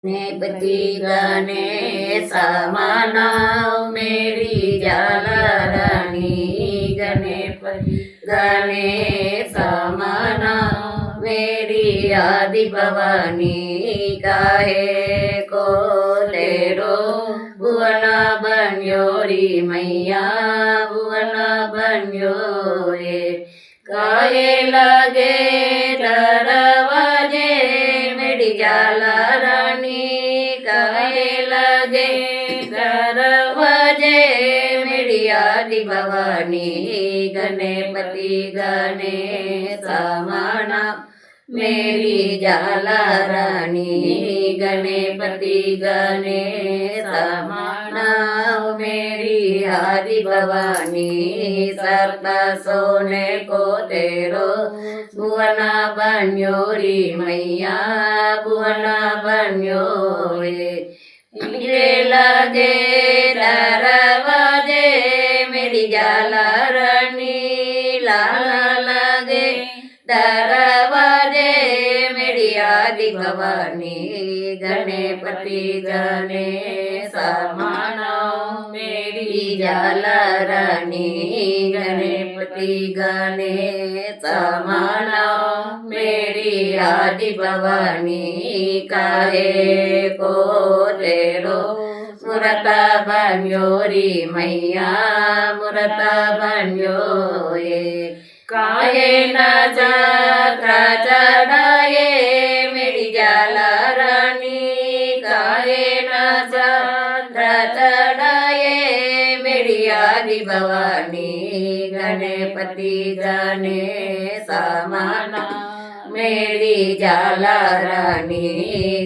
गणपति गणेश मनाओ मेरी जाला रानी। गणपति गणेश मनाओ मेरी आदि भवानी। काहे को तेरो भुवन बन्योरी मैया भुवन बन्यो रे। काहे लगे दरवाजे मेरी जाला रानी। काहे लगे दरवाजे मेरी आदि भवानी। गणपति गणेश मनाओ मेरी जाला रानी। गणपति गणेश मनाओ मेरी आदि भवानी। सर्प सोने को तेरो भुवन बन्योरी मैया भुवन बन्यो रे। लगे दरवाजे मेरी जाला रानी। लाला लगे दरवाजे मेरी आदि भवानी। गणपति गणेश मनाओ मेरी जाला रानी। गणपति गणेश मनाओ मेरी आदि भवानी। काहे को तेरो मूरत बन्योरी मैया मूरत बन्यो ये। काहे न छत्र चढ़ाए मेरी जाला रानी। काहे न छत्र चढ़ाए मेरी आदि भवानी। गणपति गणेश मनाओ मेरी जाला रानी।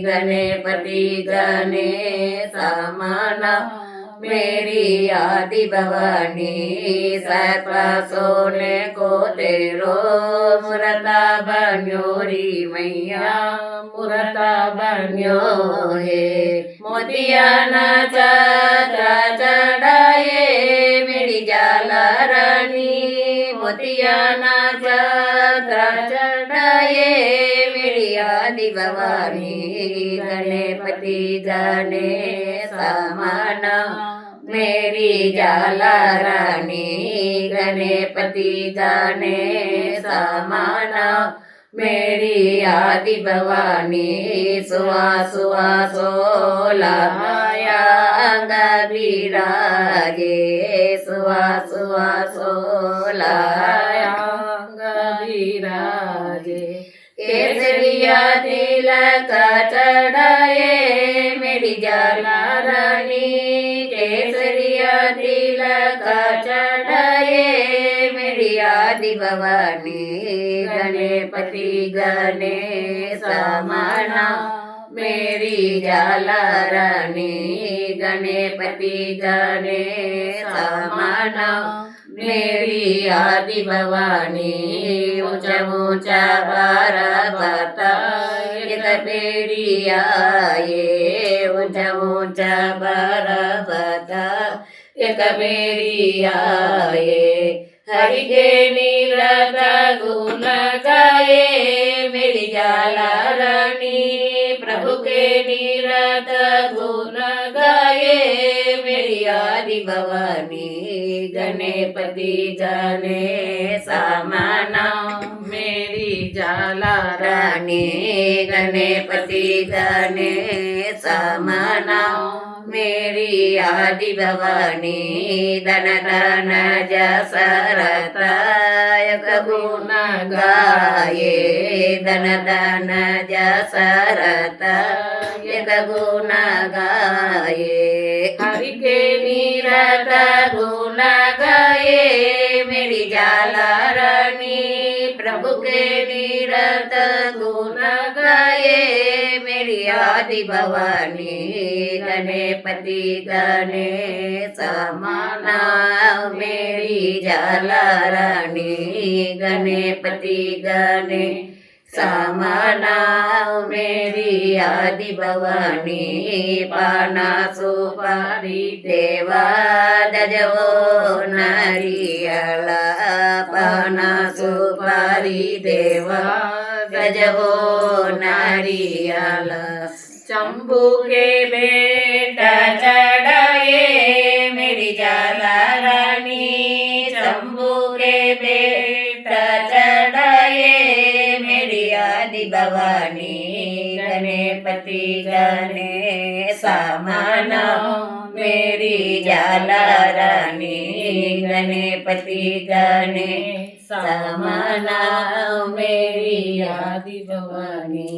गणपति गणेश मनाओ मेरी आदि भवानी। सर्प सोने को तेरो मूरत बन्योरी मैया मूरत बन्यो है। मोतिया न छत्र चढ़ाए मेरी जाला रानी। मोतिया न छत्र चढ़ाए मेरी आदि भवानी। गणपति गणेश मनाओ मेरी जाला रानी। गणपति गणेश मनाओ मेरी आदि भवानी। सुआ सुआ सोला माया अंग विराजे। सुआ सुआ सोला अंग विराजे। केसरिया तिलक चढ़ाए मेरी जाला रानी। केसरिया तिलक चढ़ाए मेरी आदि भवानी। गणपति गणेश मनाओ मेरी जाला रानी। गणपति गणेश मनाओ मेरी आदि भवानी। ऊंचा ऊंचा पर्वत एक पेड़ी आए। ऊंचा ऊंचा पर्वत एक पेड़ी आए। हरि के नीरत गुण गाए मेरी जाला रानी। प्रभु के नीरत गुण गाए मेरी आदि भवानी। गणपति गणेश मनाओ मेरी जाला रानी। गणपति गणेश मनाओ मेरी आदि भवानी। धन धन जसरथ एक गुण गाये। धन धन जसरथ एक गुण गाये। हरि के नीरत गुण गाये मेरी जाला रानी। प्रभु के नीरत गुण गाये मेरी आदि भवानी। गणपति गणेश मनाओ मेरी जाला रानी। गणपति गणेश मनाओ मेरी आदि भवानी। पाना सुपारी देवा दजवो नारियला। पाना सुपारी देवा गजवो नारियल। शंभू के बेटा चढ़ाए मेरी जाला रानी, शंभू के बेटा चढ़ाए मेरी आदि भवानी, गणपति गणेश मानव मेरी जाला रानी, गणपति गणेश मानव मेरी आदि भवानी।